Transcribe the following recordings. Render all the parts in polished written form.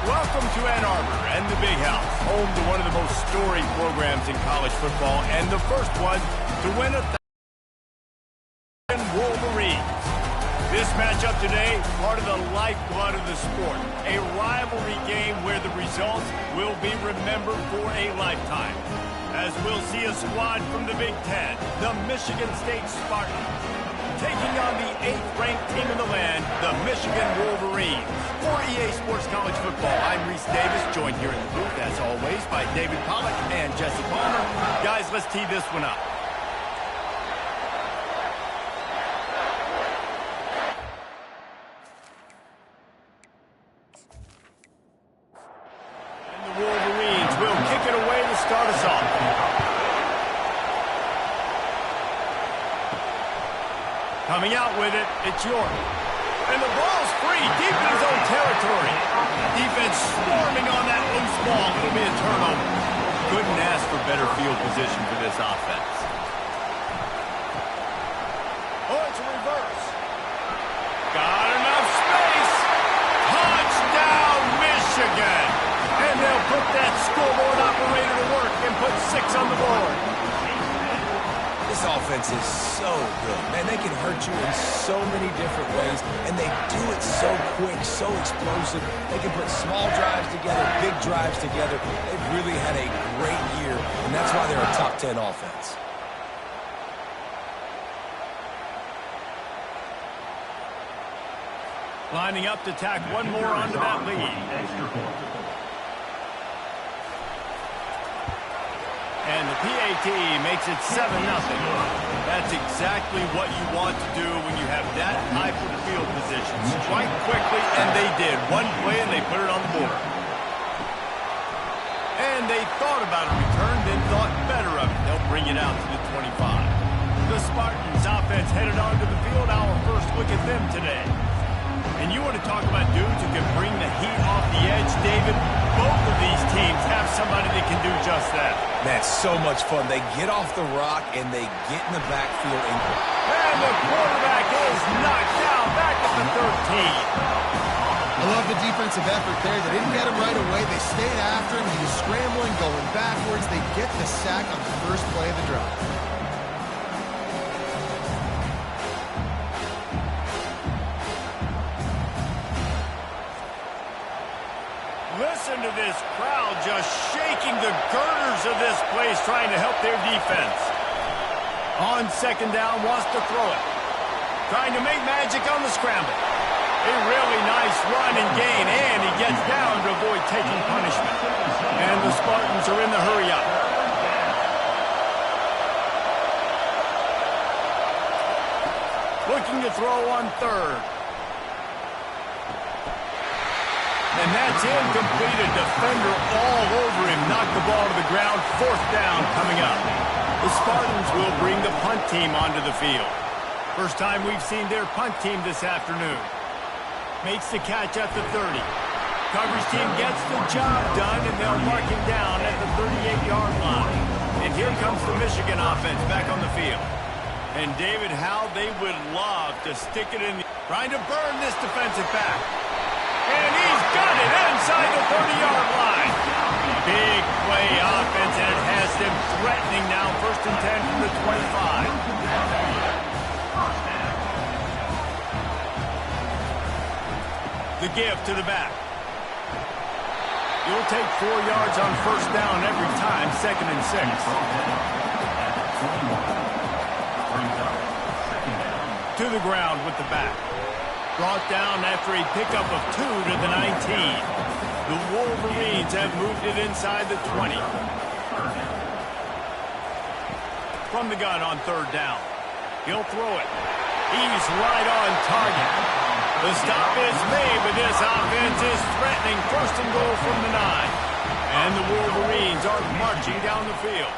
Welcome to Ann Arbor and the Big House, home to one of the most storied programs in college football, and the first one to win a Wolverines. This matchup today, part of the lifeblood of the sport, a rivalry game where the results will be remembered for a lifetime. As we'll see a squad from the Big Ten, the Michigan State Spartans, taking on the 8th-ranked team in the land, the Michigan Wolverines. For EA Sports College Football, I'm Reese Davis, joined here in the booth, as always, by David Pollack and Jesse Palmer. Guys, let's tee this one up. And the Wolverines will kick it away to start us off. Coming out with it, it's York. And the ball's free, deep in his own territory. Defense swarming on that loose ball. It'll be a turnover. Couldn't ask for better field position for this offense. Oh, it's a reverse. Got enough space. Touchdown, Michigan. And they'll put that scoreboard operator to work and put 6 on the board. This offense is so good. Man, they can hurt you in so many different ways, and they do it so quick, so explosive. They can put small drives together, big drives together. They've really had a great year, and that's why they're a top 10 offense. Lining up to tack one more onto that lead. And the PAT makes it 7-0. That's exactly what you want to do when you have that type of field position. Strike quickly, and they did. One play, and they put it on the board. And they thought about a return, then thought better of it. They'll bring it out to the 25. The Spartans offense headed onto the field. Our first look at them today. And you want to talk about dudes who can bring the heat off the edge, David? Both of these teams have somebody that can do just that. That's so much fun. They get off the rock, and they get in the backfield. And the quarterback is knocked down back at the 13. I love the defensive effort there. They didn't get him right away. They stayed after him. He was scrambling, going backwards. They get the sack on the first play of the drive. Listen to this crowd just shaking the girders of this place, trying to help their defense. On second down, wants to throw it. Trying to make magic on the scramble. A really nice run and gain, and he gets down to avoid taking punishment. And the Spartans are in the hurry up. Looking to throw on third. And that's incomplete. A defender all over him. Knocked the ball to the ground. Fourth down coming up. The Spartans will bring the punt team onto the field. First time we've seen their punt team this afternoon. Makes the catch at the 30. Coverage team gets the job done, and they'll mark him down at the 38-yard line. And here comes the Michigan offense back on the field. And David, how they would love to stick it in. Trying to burn this defensive back. And he's got it inside the 30-yard line. Big play offense, and it has them threatening now. First and 10 from the 25. The give to the back. You'll take 4 yards on first down every time. Second and 6. To the ground with the back. Brought down after a pickup of 2 to the 19. The Wolverines have moved it inside the 20. From the gun on third down. He'll throw it. He's right on target. The stop is made, but this offense is threatening. First and goal from the 9. And the Wolverines are marching down the field.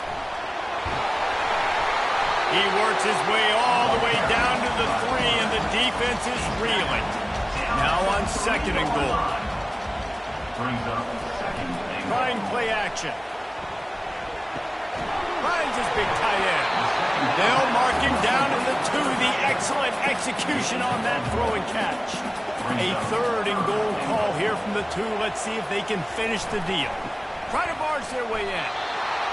He works his way all the way down to the 3, and the defense is reeling. Now on second and goal. Trying play action. Finds his big tight end. They'll mark him down in the 2. The excellent execution on that throw and catch. A 3rd and goal call here from the 2. Let's see if they can finish the deal. Try to barge their way in.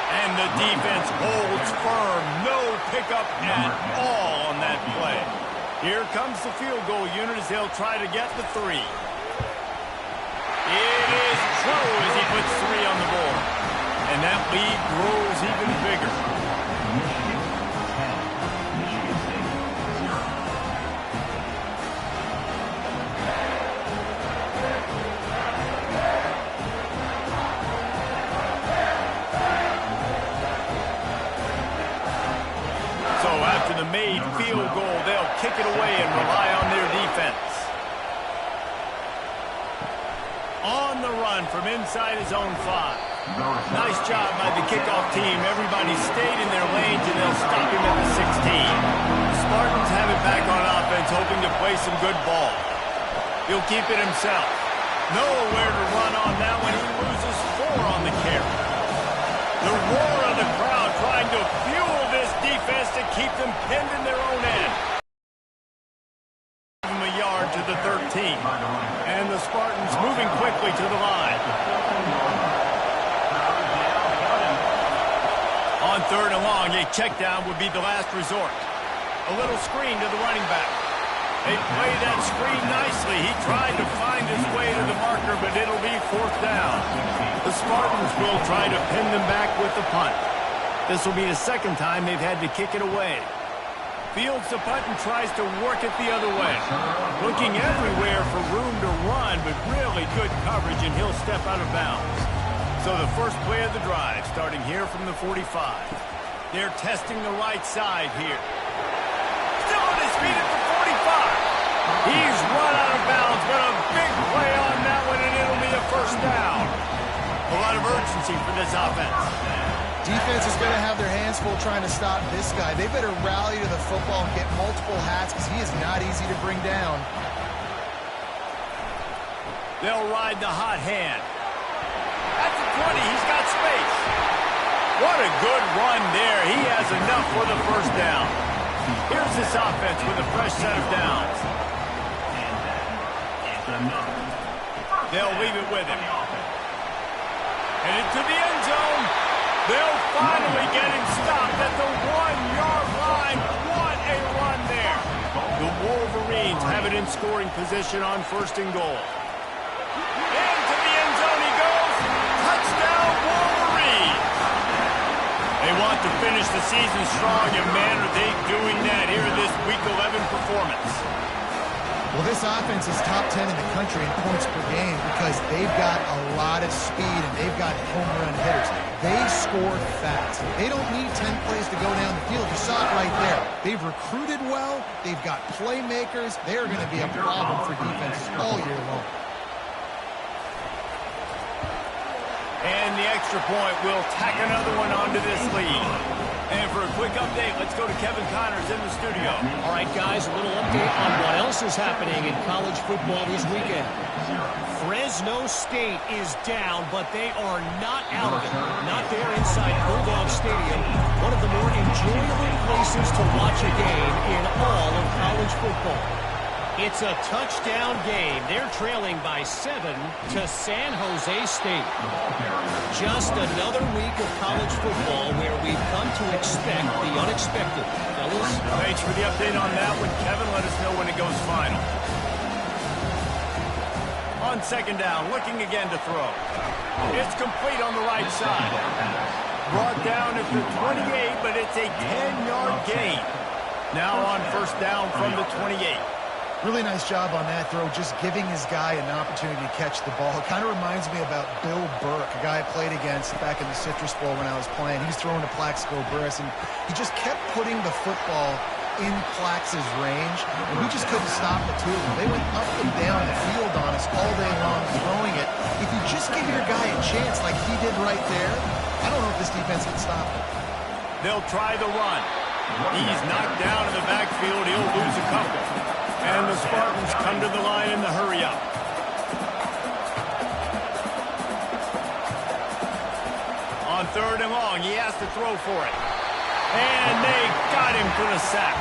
And the defense holds firm. No pickup at all on that play. Here comes the field goal unit as they'll try to get the 3. It is true as he puts 3 on the board. And that lead grows even bigger. So after the made field goal, they'll kick it away and rely on their defense. On the run from inside his own 5. Nice job by the kickoff team. Everybody stayed in their lanes, and they'll stop him at the 16. The Spartans have it back on offense, hoping to play some good ball. He'll keep it himself. Nowhere to run on that one. He loses 4 on the carry. The roar of the crowd trying to fuel this defense to keep them pinned in their own end. Give him a yard to the 13. And the Spartans moving quickly to the line. On 3rd and long, a check down would be the last resort. A little screen to the running back. They play that screen nicely. He tried to find his way to the marker, but it'll be 4th down. The Spartans will try to pin them back with the punt. This will be the 2nd time they've had to kick it away. Fields the punt and tries to work it the other way. Looking everywhere for room to run, but really good coverage, and he'll step out of bounds. So the first play of the drive, starting here from the 45. They're testing the right side here. Still on his feet at the 45. He's run out of bounds, but a big play on that one, and it'll be a 1st down. A lot of urgency for this offense. Defense is going to have their hands full trying to stop this guy. They better rally to the football and get multiple hats because he is not easy to bring down. They'll ride the hot hand. At the 20, he's got space. What a good run there. He has enough for the 1st down. Here's this offense with a fresh set of downs. They'll leave it with him. Headed to the end zone. They'll finally get him stopped at the 1-yard line. What a run there. The Wolverines have it in scoring position on 1st and goal. Into the end zone he goes. Touchdown, Wolverines. They want to finish the season strong, and man, are they doing that here in this Week 11 performance. Well, this offense is top 10 in the country in points per game because they've got a lot of speed and they've got home run hitters. They score fast. They don't need 10 plays to go down the field. You saw it right there. They've recruited well. They've got playmakers. They're going to be a problem for defenses all year long. And the extra point will tack another one onto this lead. And for a quick update, let's go to Kevin Connors in the studio. All right, guys, a little update on what else is happening in college football this weekend. Fresno State is down, but they are not out of it. Not there inside Bulldog Stadium, one of the more enjoyable places to watch a game in all of college football. It's a touchdown game. They're trailing by 7 to San Jose State. Just another week of college football where we've come to expect the unexpected. Fellas? Thanks for the update on that one, Kevin. Let us know when it goes final. On 2nd down, looking again to throw. It's complete on the right side. Brought down at the 28, but it's a 10-yard gain. Now on 1st down from the 28. Really nice job on that throw, just giving his guy an opportunity to catch the ball. It kind of reminds me about Bill Burke, a guy I played against back in the Citrus Bowl when I was playing. He was throwing to Plaxico Burress, and he just kept putting the football in Plax's range, and we just couldn't stop the two of them. They went up and down the field on us all day long throwing it. If you just give your guy a chance like he did right there, I don't know if this defense can stop him. They'll try the run. He's knocked down in the backfield. He'll lose a couple. And the Spartans come to the line in the hurry-up. On 3rd and long, he has to throw for it. And they got him for the sack.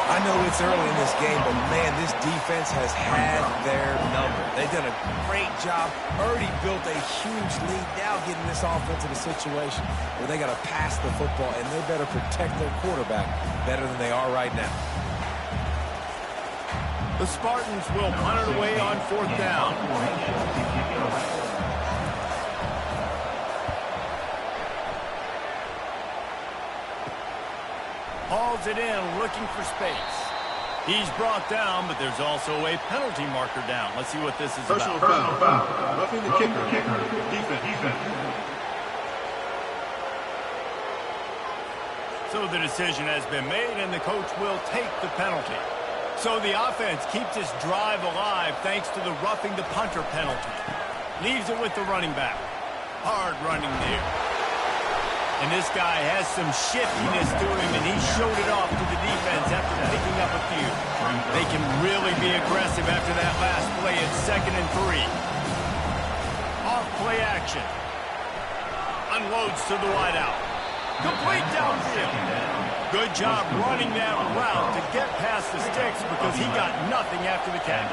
I know it's early in this game, but, man, this defense has had their number. They've done a great job. Already built a huge lead. Now getting this offense in a situation where they got to pass the football, and they better protect their quarterback better than they are right now. The Spartans will punt it away on 4th down. Hauls it in, looking for space. He's brought down, but there's also a penalty marker down. Let's see what this is Personal about. foul. Roughing the kicker. Defense. So the decision has been made, and the coach will take the penalty. So the offense keeps this drive alive thanks to the roughing the punter penalty. Leaves it with the running back. Hard running there. And this guy has some shiftiness to him, and he showed it off to the defense after picking up a few. They can really be aggressive after that last play at 2nd and 3. Off play action. Unloads to the wideout. Complete downfield. Good job running that route to get past the sticks because he got nothing after the catch.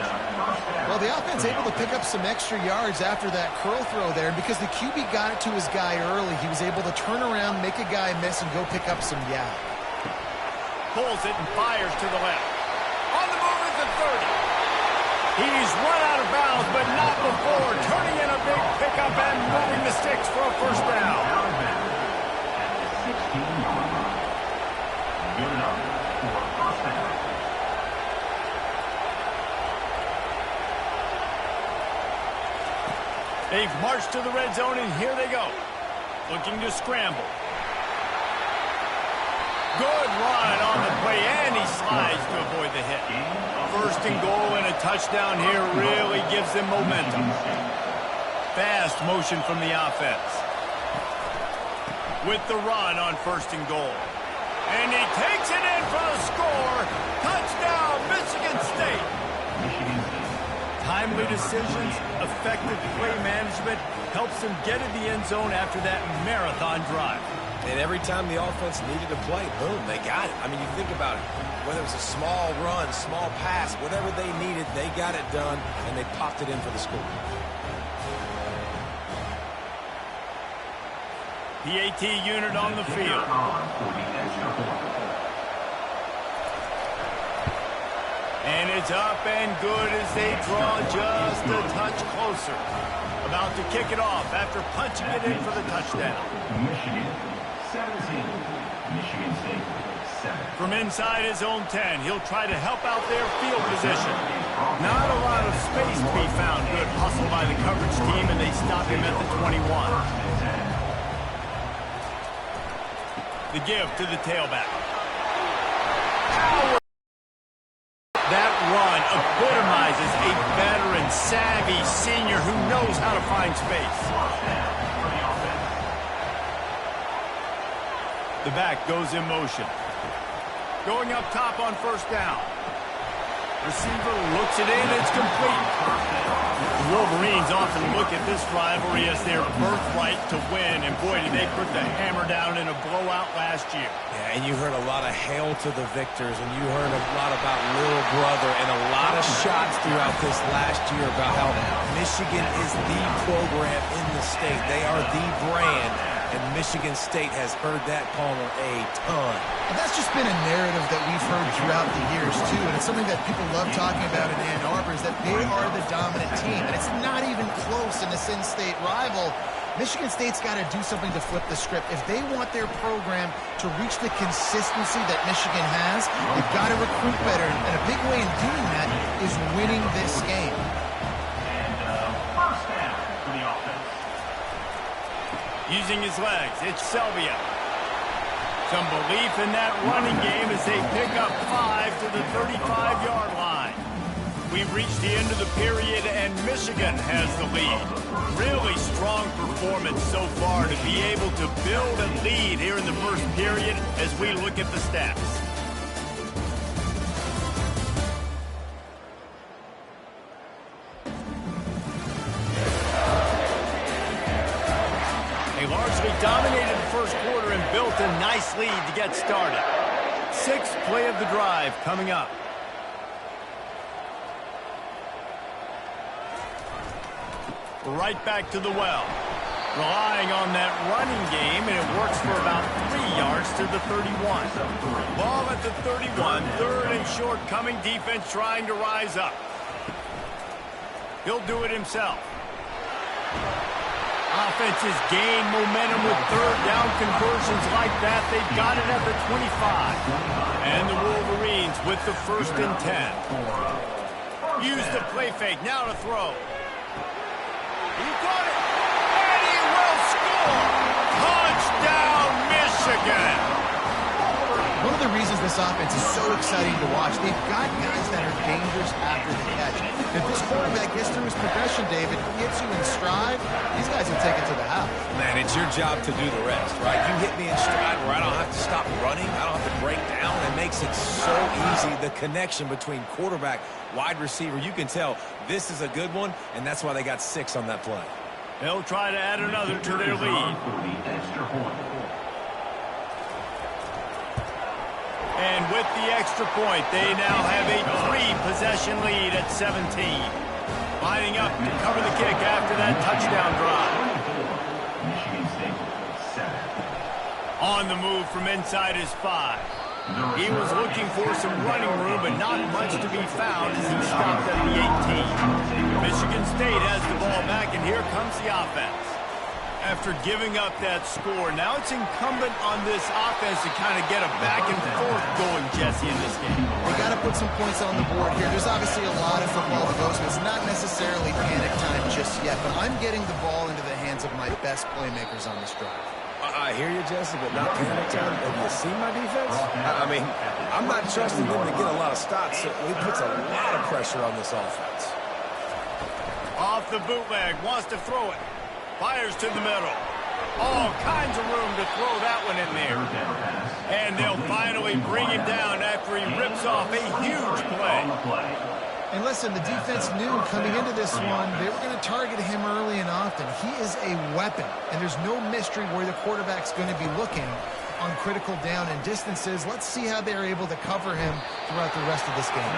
Well, the offense able to pick up some extra yards after that curl throw there, and because the QB got it to his guy early, he was able to turn around, make a guy miss, and go pick up some yak. Pulls it and fires to the left. On the move at the 30. He's run out of bounds, but not before turning in a big pickup and moving the sticks for a 1st down. They've marched to the red zone, and here they go. Looking to scramble. Good run on the play, and he slides to avoid the hit. 1st and goal and a touchdown here really gives them momentum. Fast motion from the offense. With the run on 1st and goal. And he takes it in for the score. Touchdown, Michigan State. Timely decisions, effective play management helps them get in the end zone after that marathon drive. And every time the offense needed to play, boom, they got it. I mean, you think about it. Whether it was a small run, small pass, whatever they needed, they got it done, and they popped it in for the score. PAT unit on the field. And it's up and good as they draw just a touch closer. About to kick it off after punching it in for the touchdown. Michigan 17, Michigan State 7. From inside his own 10, he'll try to help out their field position. Not a lot of space to be found. Good hustle by the coverage team, and they stop him at the 21. The give to the tailback. Power. That run epitomizes a veteran, savvy senior who knows how to find space. The back goes in motion. Going up top on 1st down. Receiver looks it in, it's complete. The Wolverines often look at this rivalry as their birthright to win, and boy, did they put the hammer down in a blowout last year. Yeah, and you heard a lot of hail to the victors, and you heard a lot about little brother, and a lot of shots throughout this last year about how Michigan is the program in the state. They are the brand, and Michigan State has heard that, Palmer, a ton. And that's just been a narrative that we've heard throughout the years, too, and it's something that people love talking about in Ann Arbor, is that they are the dominant team, and it's not even close in this in-state rival. Michigan State's got to do something to flip the script. If they want their program to reach the consistency that Michigan has, they've got to recruit better, and a big way in doing that is winning this game. And first down for the offense. Using his legs, it's Selvia. Some belief in that running game as they pick up 5 to the 35-yard line. We've reached the end of the period, and Michigan has the lead. Really strong performance so far to be able to build a lead here in the first period as we look at the stats. A large They dominated the first quarter and built a nice lead to get started. Sixth play of the drive coming up. Right back to the well. Relying on that running game, and it works for about 3 yards to the 31. Ball at the 31, third and short coming. Defense trying to rise up. He'll do it himself. Offenses gain momentum with third down conversions like that. They've got it at the 25. And the Wolverines with the 1st and 10. Use the play fake. Now to throw. He got it. And he will score. Touchdown, Michigan. One of the reasons this offense is so exciting to watch, they've got guys that are dangerous after the catch. If this quarterback gets through his progression, David, gets you in stride, these guys will take it to the house. Man, it's your job to do the rest, right? You hit me in stride where I don't have to stop running. I don't have to break down. It makes it so easy, the connection between quarterback, wide receiver. You can tell this is a good one, and that's why they got 6 on that play. They'll try to add another to their lead. And with the extra point, they now have a 3-possession lead at 17. Lining up to cover the kick after that touchdown drive. On the move from inside his 5. He was looking for some running room, but not much to be found as he stopped at the 18. Michigan State has the ball back, and here comes the offense. After giving up that score, now it's incumbent on this offense to kind of get a back and forth going, Jesse, in this game. They got to put some points on the board here. There's obviously a lot of football to go, so it's not necessarily panic time just yet, but I'm getting the ball into the hands of my best playmakers on this drive. I hear you, Jesse, but not panic time. Have you seen my defense? I mean, I'm not trusting them to get a lot of stops, so he puts a lot of pressure on this offense. Off the bootleg, wants to throw it. Fires to the middle. All kinds of room to throw that one in there. And they'll finally bring him down after he rips off a huge play. And listen, the defense knew coming into this one, they were going to target him early and often. He is a weapon, and there's no mystery where the quarterback's going to be looking on critical down and distances. Let's see how they're able to cover him throughout the rest of this game.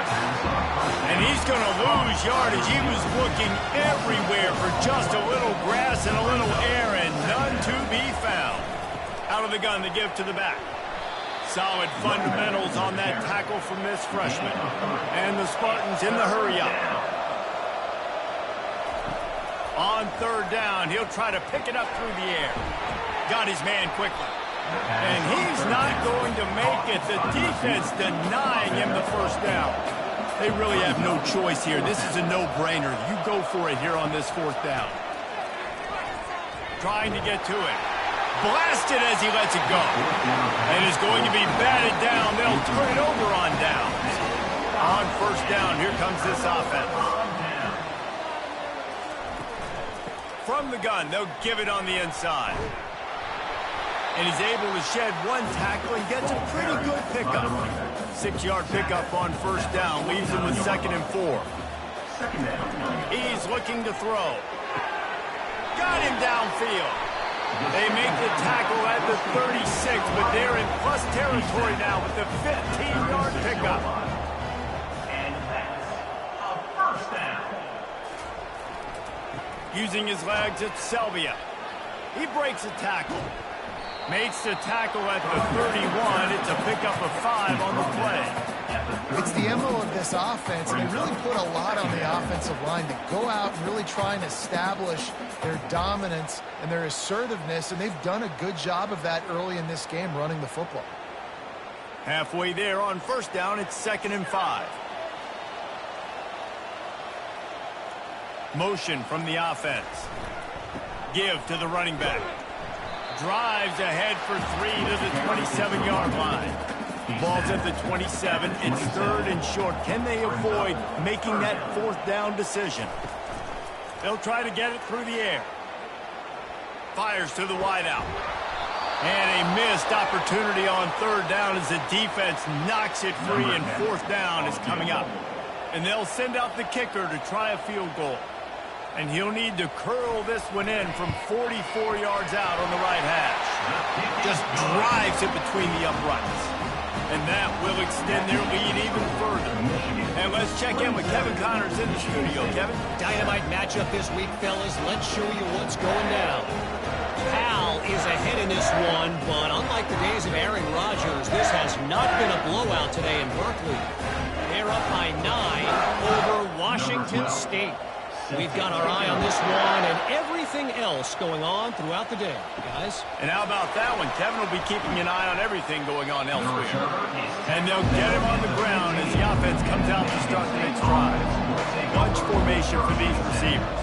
And he's going to lose yardage. He was looking everywhere for just a little grass and a little air, and none to be found. Out of the gun to give to the back. Solid fundamentals on that tackle from this freshman. And the Spartans in the hurry-up. On third down, he'll try to pick it up through the air. Got his man quickly. And he's not going to make it. The defense denying him the first down. They really have no choice here. This is a no-brainer. You go for it here on this 4th down. Trying to get to it. Blasted as he lets it go. And is going to be batted down. They'll turn it over on downs. On first down, here comes this offense. From the gun, they'll give it on the inside. And he's able to shed one tackle and gets a pretty good pickup. 6-yard pickup on first down. Leaves him with 2nd and 4. He's looking to throw. Got him downfield. They make the tackle at the 36, but they're in plus territory now with the 15-yard pickup. And that's a first down. Using his legs, it's Selvia. He breaks a tackle. Makes the tackle at the 31. It's a pickup of 5 on the play. It's the MO of this offense, and they really put a lot on the offensive line to go out and really try and establish their dominance and their assertiveness, and they've done a good job of that early in this game running the football. Halfway there on first down, it's 2nd and 5. Motion from the offense. Give to the running back. Drives ahead for 3 to the 27-yard line. Ball's at the 27. It's 3rd and short. Can they avoid making that 4th down decision? They'll try to get it through the air. Fires to the wideout. And a missed opportunity on 3rd down as the defense knocks it free, and 4th down is coming up. And they'll send out the kicker to try a field goal. And he'll need to curl this one in from 44 yards out on the right hash. Just drives it between the uprights. And that will extend their lead even further. And let's check in with Kevin Connors in the studio. Kevin? Dynamite matchup this week, fellas. Let's show you what's going down. Cal is ahead in this one, but unlike the days of Aaron Rodgers, this has not been a blowout today in Berkeley. They're up by 9 over Washington State. We've got our eye on this one and everything else going on throughout the day, guys. And how about that one? Kevin will be keeping an eye on everything going on elsewhere. And they'll get him on the ground as the offense comes out to start the next drive. Bunch formation for these receivers.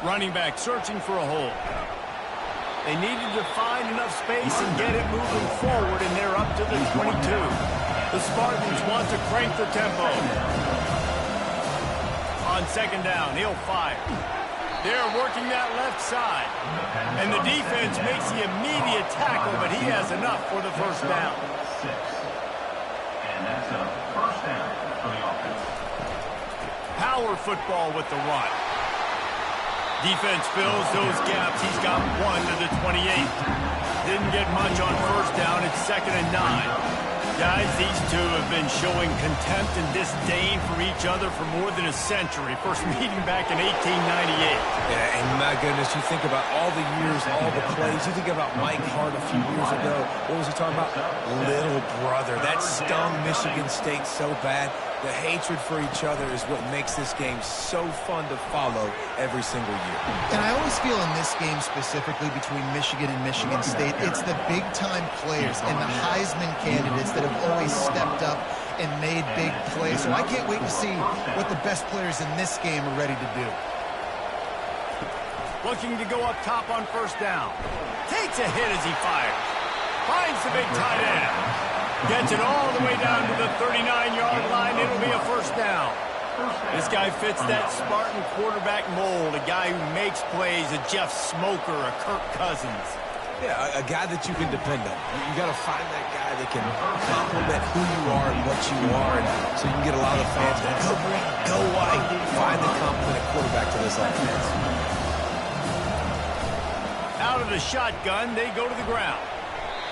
Running back searching for a hole. They needed to find enough space and get it moving forward, and they're up to the 22. The Spartans want to crank the tempo. On second down, he'll fire. They're working that left side. And the defense makes the immediate tackle, but he has enough for the first down. And that's a first down for the offense. Power football with the run. Defense fills those gaps. He's got 1 to the 28. Didn't get much on first down. It's 2nd and 9. Guys, these two have been showing contempt and disdain for each other for more than a century. First meeting back in 1898. Yeah, and my goodness, you think about all the years, all the plays. You think about Mike Hart a few years ago. What was he talking about? Little brother. That stung Michigan State so bad. The hatred for each other is what makes this game so fun to follow every single year. And I always feel in this game specifically between Michigan and Michigan State, it's the big-time players and the Heisman candidates that have always stepped up and made big plays. So I can't wait to see what the best players in this game are ready to do. Looking to go up top on first down. Takes a hit as he fires. Finds the big tight end. Gets it all the way down to the 39-yard line. It'll be a first down. This guy fits that Spartan quarterback mold, a guy who makes plays, a Jeff Smoker, a Kirk Cousins. Yeah, a guy that you can depend on. You got to find that guy that can complement who you are and what you are, and so you can get a lot of the fans going, go green, go white. Find the complement quarterback to this offense. Out of the shotgun, they go to the ground.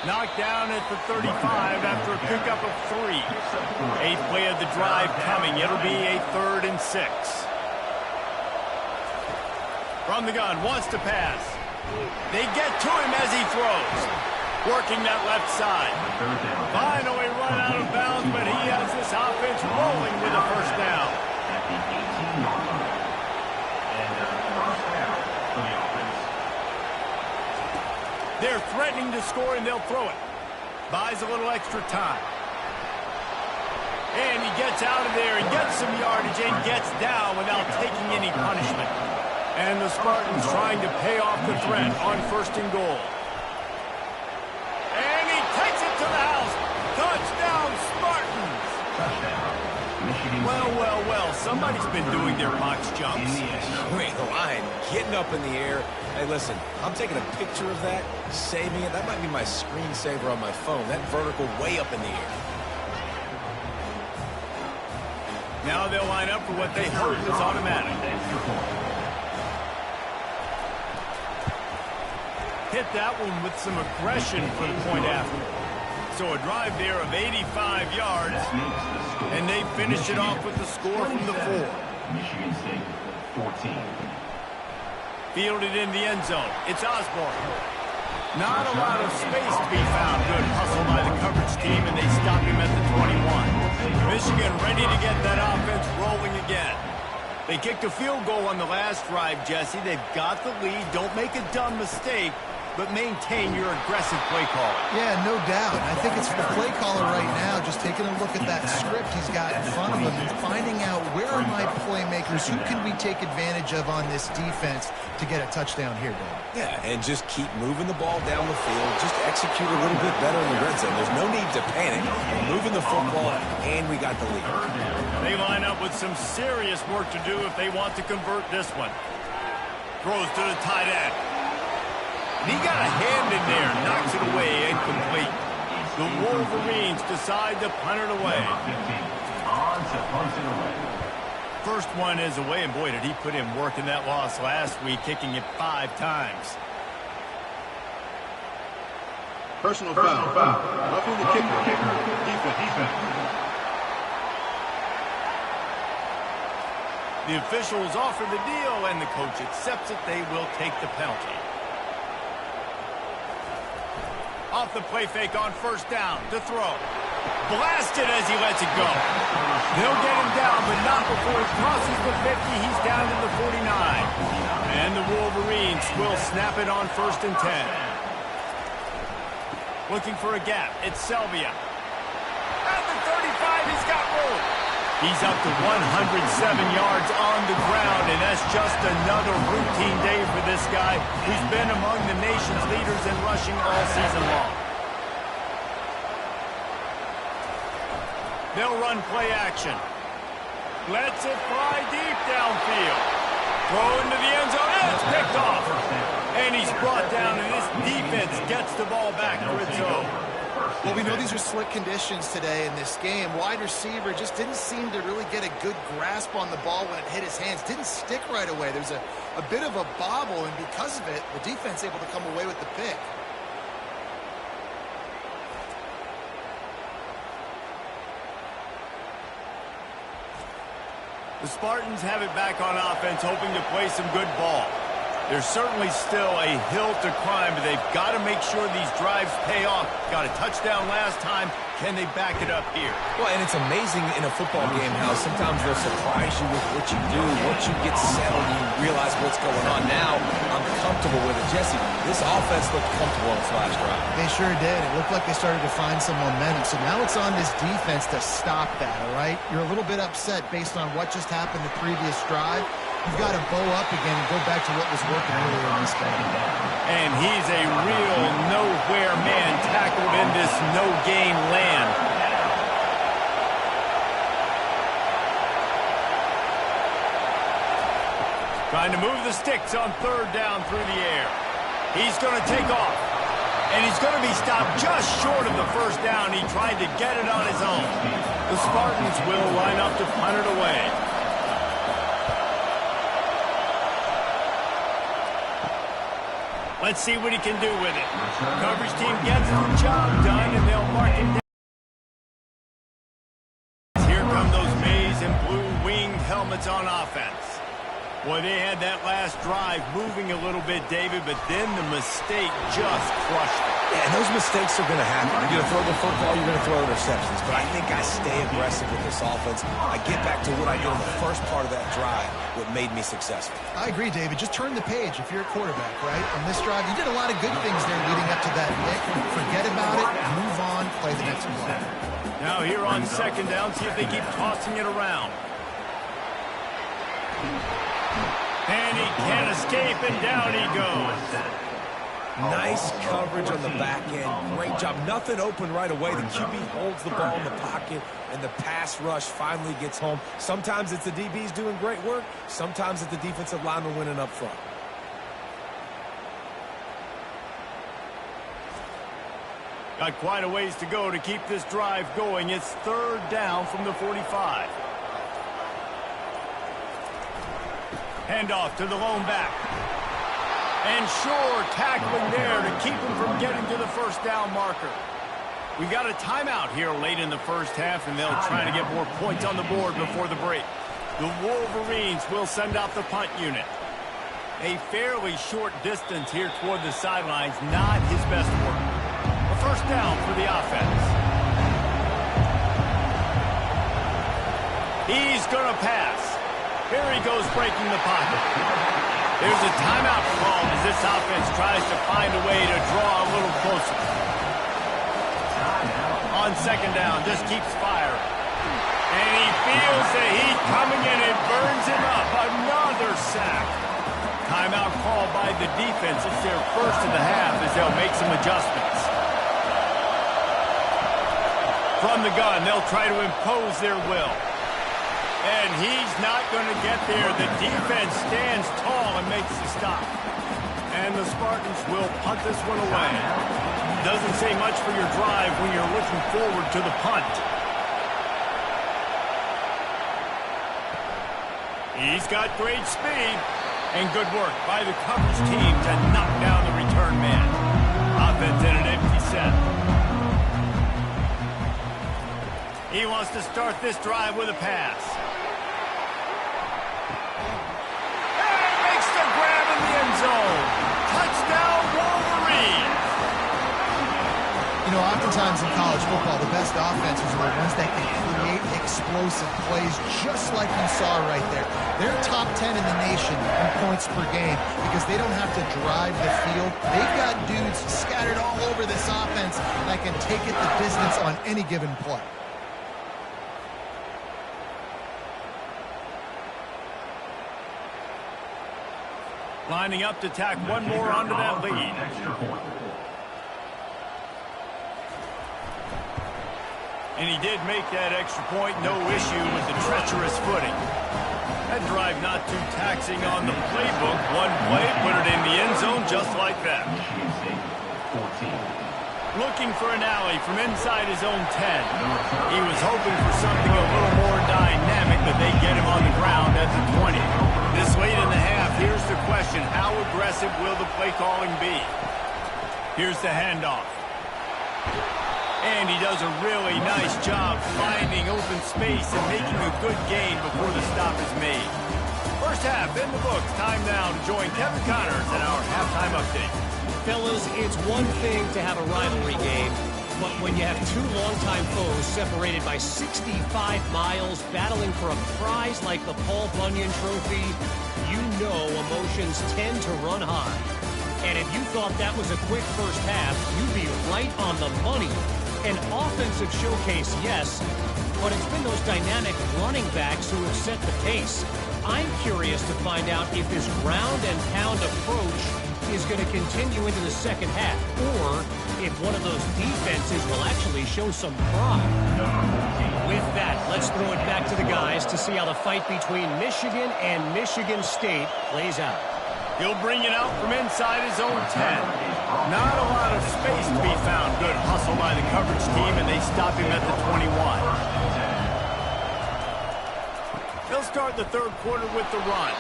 Knocked down at the 35 after a pickup of 3. 8th play of the drive coming. It'll be a 3rd and 6. From the gun, wants to pass. They get to him as he throws. Working that left side. Finally run out of bounds, but he has this offense rolling with a first down. At the 18-yard line. And first down for the offense. They're threatening to score, and they'll throw it. Buys a little extra time. And he gets out of there and gets some yardage and gets down without taking any punishment. And the Spartans trying to pay off the threat on 1st and goal. And he takes it to the house. Touchdown, Spartans! Touchdown. Michigan Well, somebody's been doing their box jumps. Wait, the line getting up in the air. Hey, listen, I'm taking a picture of that, saving it. That might be my screensaver on my phone. That vertical way up in the air. Now they'll line up for what they hope is automatic. Hit that one with some aggression for the point after. So a drive there of 85 yards, and they finish it off with the score from the 4. Michigan State 14. Fielded in the end zone. It's Osborne. Not a lot of space to be found. Good hustle by the coverage team, and they stop him at the 21. Michigan ready to get that offense rolling again. They kicked a field goal on the last drive, Jesse. They've got the lead. Don't make a dumb mistake, but maintain your aggressive play call. Yeah, no doubt. I think it's the play caller right now just taking a look at that script he's got in front of him and finding out where are my playmakers, who can we take advantage of on this defense to get a touchdown here, Dave. Yeah, and just keep moving the ball down the field. Just execute a little bit better in the red zone. There's no need to panic. We're moving the football, and we got the lead. They line up with some serious work to do if they want to convert this one. Throws to the tight end. And he got a hand in there, knocks it away, incomplete. The Wolverines decide to punt it away. On to punt it away. First one is away, and boy, did he put in work in that loss last week, kicking it 5 times. Personal foul. Roughing the kicker. Defense. The officials offer the deal, and the coach accepts it. They will take the penalty. Off the play fake on first down to throw. Blasted as he lets it go. They'll get him down, but not before he crosses the 50. He's down to the 49. And the Wolverines will snap it on 1st and 10. Looking for a gap. It's Selvia. At the 35, he's got room. He's up to 107 yards on the ground, and that's just another routine day for this guy who's been among the nation's leaders in rushing all season long. They'll run play action. Lets it fly deep downfield. Throw into the end zone. It's picked off. And he's brought down, and this defense gets the ball back for its own. Well, we know these are slick conditions today in this game. Wide receiver just didn't seem to really get a good grasp on the ball when it hit his hands. Didn't stick right away. There's a bit of a bobble, and because of it, the defense able to come away with the pick. The Spartans have it back on offense, hoping to play some good ball. There's certainly still a hill to climb, but they've got to make sure these drives pay off. Got a touchdown last time. Can they back it up here? Well, and it's amazing in a football game how sometimes they'll surprise you with what you do. Once you get settled, you realize what's going on. Now, I'm comfortable with it. Jesse, this offense looked comfortable on its last drive. They sure did. It looked like they started to find some momentum. So now it's on this defense to stop that, all right? You're a little bit upset based on what just happened the previous drive. You've got to bow up again and go back to what was working earlier in this game. And he's a real nowhere man tackled in this no-gain land. Trying to move the sticks on 3rd down through the air. He's going to take off. And he's going to be stopped just short of the 1st down. He tried to get it on his own. The Spartans will line up to punt it away. Let's see what he can do with it. Coverage team gets the job done, and they'll mark it down. Here come those maize and blue winged helmets on offense. Boy, they had that last drive moving a little bit, David, but then the mistake just crushed it. Yeah, and those mistakes are going to happen. You're going to throw the football, you're going to throw interceptions. But I think I stay aggressive with this offense. I get back to what I did in the first part of that drive, what made me successful. I agree, David. Just turn the page if you're a quarterback, right? On this drive, you did a lot of good things there leading up to that pick. Forget about it, move on, play the next play. Now here on 2nd down, see if they keep tossing it around. And he can't escape, and down he goes. Nice coverage on the back end. Great job. Nothing open right away. The QB holds the ball in the pocket, and the pass rush finally gets home. Sometimes it's the DBs doing great work. Sometimes it's the defensive lineman winning up front. Got quite a ways to go to keep this drive going. It's 3rd down from the 45. Handoff to the lone back. And Shore tackling there to keep him from getting to the 1st down marker. We got a timeout here late in the 1st half, and they'll try to get more points on the board before the break. The Wolverines will send out the punt unit. A fairly short distance here toward the sidelines, not his best work. A 1st down for the offense. He's going to pass. Here he goes breaking the pocket. There's a timeout called as this offense tries to find a way to draw a little closer. On 2nd down, just keeps firing. And he feels the heat coming in and burns him up. Another sack. Timeout called by the defense. It's their first of the half as they'll make some adjustments. From the gun, they'll try to impose their will. And he's not going to get there. The defense stands tall and makes the stop. And the Spartans will punt this one away. Doesn't say much for your drive when you're looking forward to the punt. He's got great speed. And good work by the coverage team to knock down the return man. Offense in an empty set. He wants to start this drive with a pass. And he makes the grab in the end zone. Touchdown, Wolverine. You know, oftentimes in college football, the best offenses are the ones that can create explosive plays, just like you saw right there. They're top 10 in the nation in points per game because they don't have to drive the field. They've got dudes scattered all over this offense that can take it the distance on any given play. Lining up to tack one more onto that lead. And he did make that extra point, no issue with the treacherous footing. That drive not too taxing on the playbook. One play, put it in the end zone just like that. Looking for an alley from inside his own 10. He was hoping for something a little more dynamic, but they get him on the ground at the 20. This late in the half, here's the question. How aggressive will the play calling be? Here's the handoff. And he does a really nice job finding open space and making a good gain before the stop is made. First half in the books. Time now to join Kevin Connors in our halftime update. Fellas, it's one thing to have a rivalry game, but when you have two longtime foes separated by 65 miles battling for a prize like the Paul Bunyan Trophy, you know emotions tend to run high. And if you thought that was a quick first half, you'd be right on the money. An offensive showcase, yes, but it's been those dynamic running backs who have set the pace. I'm curious to find out if this ground and pound approach is going to continue into the second half, or if one of those defenses will actually show some pride. With that, let's throw it back to the guys to see how the fight between Michigan and Michigan State plays out. He'll bring it out from inside his own 10. Not a lot of space to be found. Good hustle by the coverage team, and they stop him at the 21. They'll start the third quarter with the run.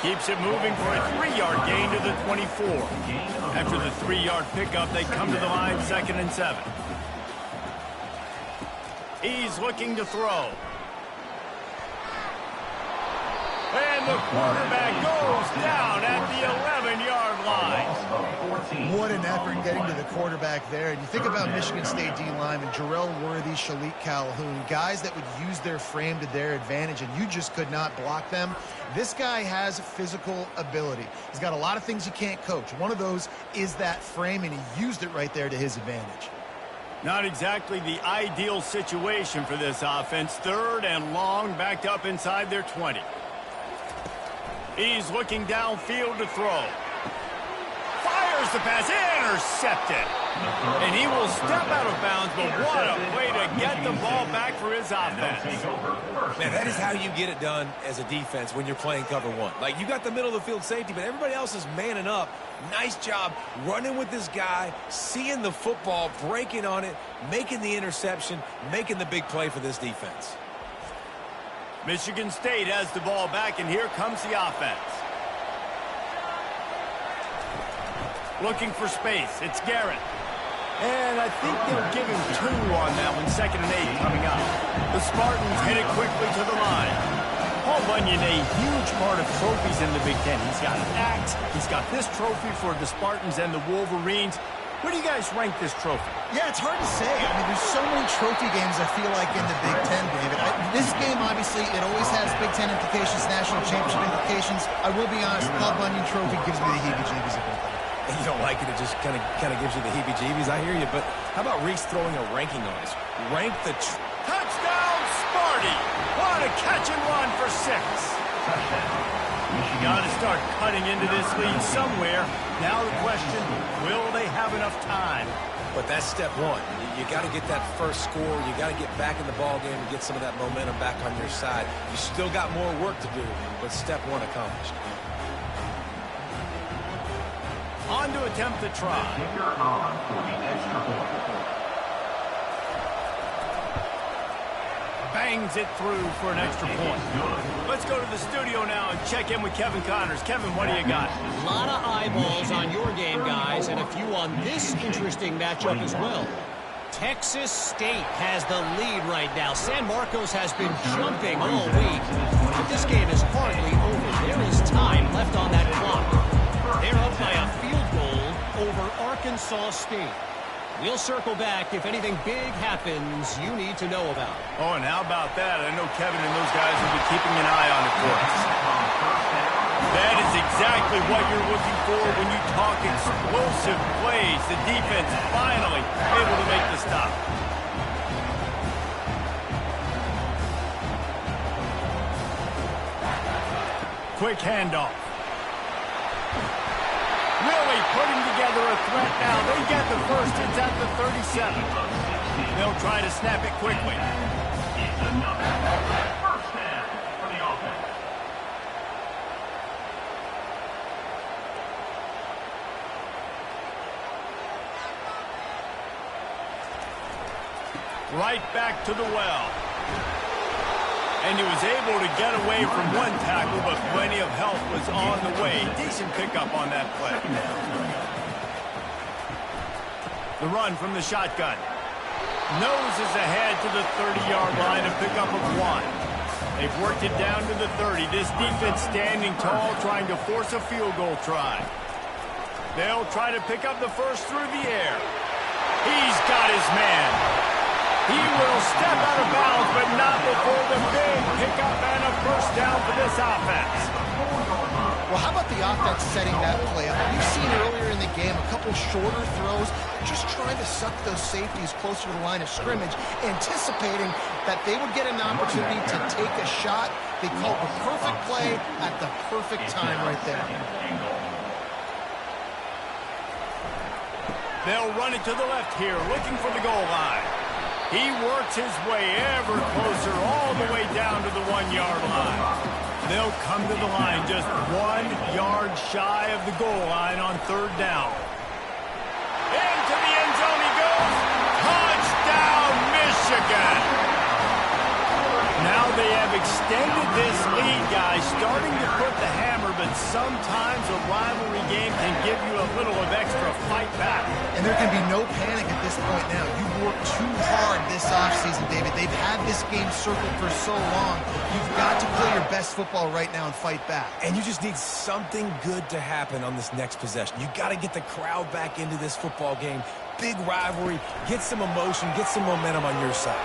Keeps it moving for a 3-yard gain to the 24. After the 3-yard pickup, they come to the line 2nd and 7. He's looking to throw. And the quarterback goes down at the 11-yard line. What an effort getting to the quarterback there. And you think about Michigan State D-linemen, Jarrell Worthy, Shalik Calhoun, guys that would use their frame to their advantage, and you just could not block them. This guy has physical ability. He's got a lot of things you can't coach. One of those is that frame, and he used it right there to his advantage. Not exactly the ideal situation for this offense. 3rd and long, backed up inside their 20. He's looking downfield to throw. Fires the pass, intercepted. And he will step out of bounds, but what a way to get the ball back for his offense. Man, that is how you get it done as a defense when you're playing cover one. Like, you got the middle of the field safety, but everybody else is manning up. Nice job running with this guy, seeing the football, breaking on it, making the interception, making the big play for this defense. Michigan State has the ball back, and here comes the offense. Looking for space. It's Garrett. And I think they'll give him 2 on that one. 2nd and 8 coming up. The Spartans hit it quickly to the line. Paul Bunyan, a huge part of trophies in the Big Ten. He's got an axe. He's got this trophy for the Spartans and the Wolverines. Where do you guys rank this trophy? Yeah, it's hard to say. I mean, there's so many trophy games, I feel like, in the Big Ten, David. This game, obviously, it always has Big Ten implications, national championship implications. I will be honest, the Paul Bunyan Trophy gives me the heebie-jeebies a bit. You don't like it, it just kind of gives you the heebie-jeebies. I hear you, but how about Reese throwing a ranking on us? Rank the... Touchdown, Sparty! What a catch and run for 6. You got to start cutting into this lead somewhere. Now the question, will they have enough time? But that's step one. You got to get that first score. You got to get back in the ball game and get some of that momentum back on your side. You still got more work to do, but step one accomplished. On to attempt the try. Kicker on for the extra point. bangs it through for an extra point. Let's go to the studio now and check in with Kevin Connors. Kevin, what do you got? A lot of eyeballs on your game, guys, and a few on this interesting matchup as well. Texas State has the lead right now. San Marcos has been jumping all week, but this game is hardly over. There is time left on that clock. They're up by a field goal over Arkansas State. We'll circle back if anything big happens you need to know about. Oh, and how about that? I know Kevin and those guys will be keeping an eye on it for us. That is exactly what you're looking for when you talk explosive plays. The defense finally able to make the stop. Quick handoff. Really putting together a threat now. They get the first. It's at the 37. They'll try to snap it quickly. First down for the offense. Right back to the well. And he was able to get away from one tackle, but plenty of help was on the way. Decent pickup on that play. The run from the shotgun. Noses ahead to the 30-yard line, a pickup of 1. They've worked it down to the 30. This defense standing tall, trying to force a field goal try. They'll try to pick up the first through the air. He's got his man. He will step out of bounds, but not before the big pickup and a first down for this offense. Well, how about the offense setting that play up? We've seen earlier in the game a couple shorter throws, just trying to suck those safeties closer to the line of scrimmage, anticipating that they would get an opportunity to take a shot. They called the perfect play at the perfect time right there. They'll run it to the left here, looking for the goal line. He works his way ever closer, all the way down to the 1-yard line. They'll come to the line just 1 yard shy of the goal line on third down. Into the end zone he goes. Touchdown, Michigan! Now they have extended this lead, guys, starting to put the hammer, but sometimes a rivalry game can give you a little of extra fight back. And there can be no panic at this point now. You've worked too hard this offseason, David. They've had this game circled for so long. You've got to play your best football right now and fight back. And you just need something good to happen on this next possession. You got to get the crowd back into this football game. Big rivalry. Get some emotion. Get some momentum on your side.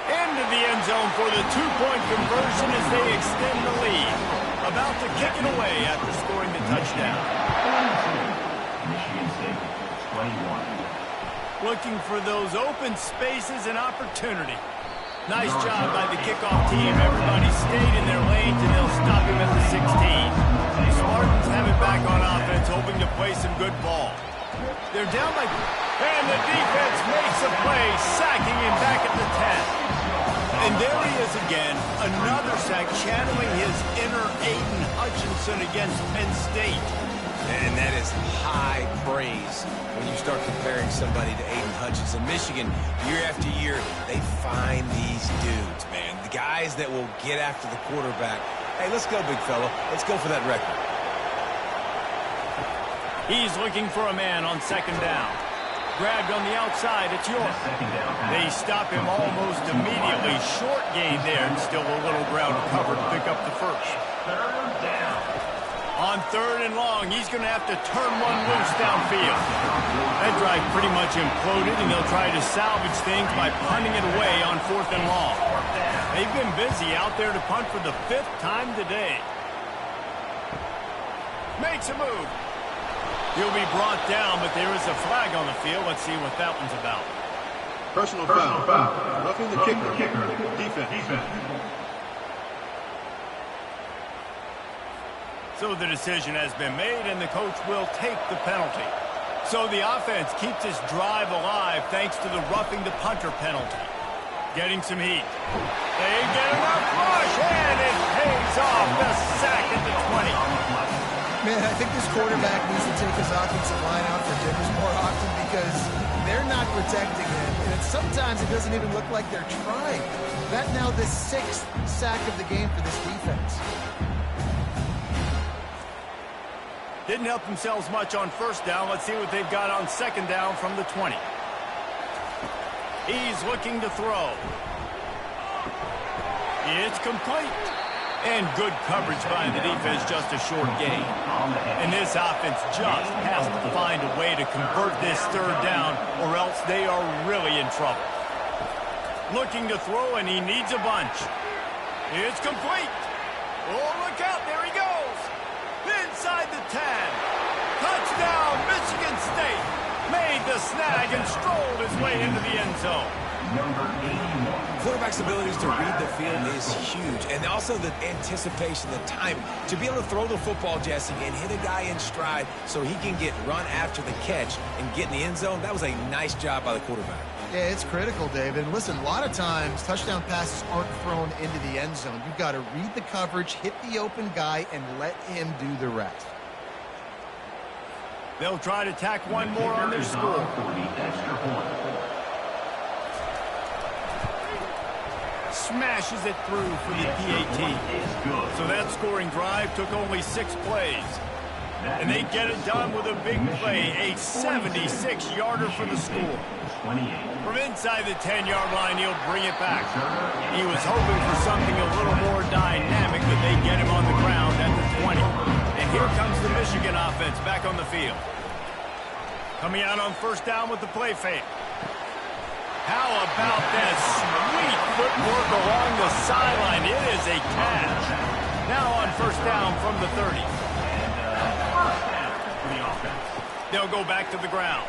Into the end zone for the 2-point conversion as they extend the lead. About to kick it away after scoring the touchdown. Michigan State, 21. Looking for those open spaces and opportunity. Nice job by the kickoff team. Everybody stayed in their lanes, and they'll stop him at the 16. The Spartans have it back on offense, hoping to play some good ball. They're down by... And the defense makes a play, sacking him back at the 10. And there he is again, another sack, channeling his inner Aiden Hutchinson against Penn State. And that is high praise when you start comparing somebody to Aiden Hutchinson. Michigan, year after year, they find these dudes, man. The guys that will get after the quarterback. Hey, let's go, big fella. Let's go for that record. He's looking for a man on second down. Grabbed on the outside, it's York. They stop him almost immediately. Short gain there, and still a little ground cover to pick up the first. Third down. On third and long, he's going to have to turn one loose downfield. That drive pretty much imploded, and they'll try to salvage things by punting it away on fourth and long. They've been busy out there to punt for the 5th time today. Makes a move. He'll be brought down, but there is a flag on the field. Let's see what that one's about. Personal foul. Roughing the kicker. Defense. So the decision has been made, and the coach will take the penalty. So the offense keeps this drive alive thanks to the roughing the punter penalty. Getting some heat. They get enough rush, and it pays off. The sack at the 20. Man, I think this quarterback needs to take his offensive line out for dinners more often because they're not protecting him. And sometimes it doesn't even look like they're trying. That now the 6th sack of the game for this defense. Didn't help themselves much on first down. Let's see what they've got on second down from the 20. He's looking to throw. It's complete. And good coverage by the defense, just a short gain. And this offense just has to find a way to convert this third down, or else they are really in trouble. Looking to throw, and he needs a bunch. It's complete. Oh, look out. There he goes. Inside the 10. Touchdown, Michigan State. Made the snag and strolled his way into the end zone. Number 81. Quarterback's abilities to read the field is huge, and also the anticipation, the timing. To be able to throw the football, Jesse, and hit a guy in stride so he can get run after the catch and get in the end zone, that was a nice job by the quarterback. Yeah, it's critical, David. And listen, a lot of times touchdown passes aren't thrown into the end zone. You've got to read the coverage, hit the open guy, and let him do the rest. They'll try to tack one more on their score. For the extra point. Smashes it through for the PAT. So that scoring drive took only 6 plays. And they get it done with a big play, a 76-yarder for the score. From inside the 10-yard line, he'll bring it back. He was hoping for something a little more dynamic, but they get him on the ground at the 20. And here comes the Michigan offense back on the field. Coming out on first down with the play fake. How about that sweet footwork along the sideline? It is a catch. Now on first down from the 30. First down for the offense. They'll go back to the ground.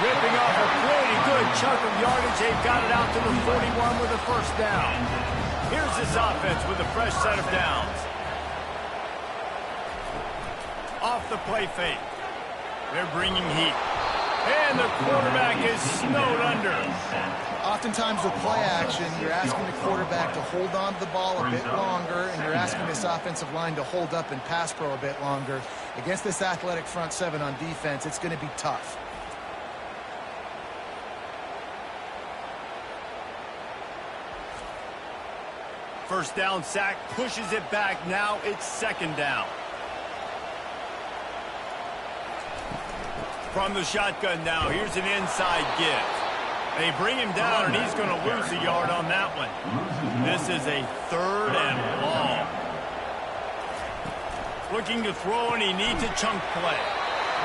Ripping off a pretty good chunk of yardage. They've got it out to the 41 with a first down. Here's this offense with a fresh set of downs. Off the play fake. They're bringing heat. And the quarterback is snowed under. Oftentimes with play action, you're asking the quarterback to hold on to the ball a bit longer, and you're asking this offensive line to hold up and pass pro a bit longer. Against this athletic front seven on defense, it's going to be tough. First down sack, pushes it back. Now it's second down. From the shotgun now, here's an inside give. They bring him down, and he's going to lose a yard on that one. This is a third and long. Looking to throw, and he needs a chunk play.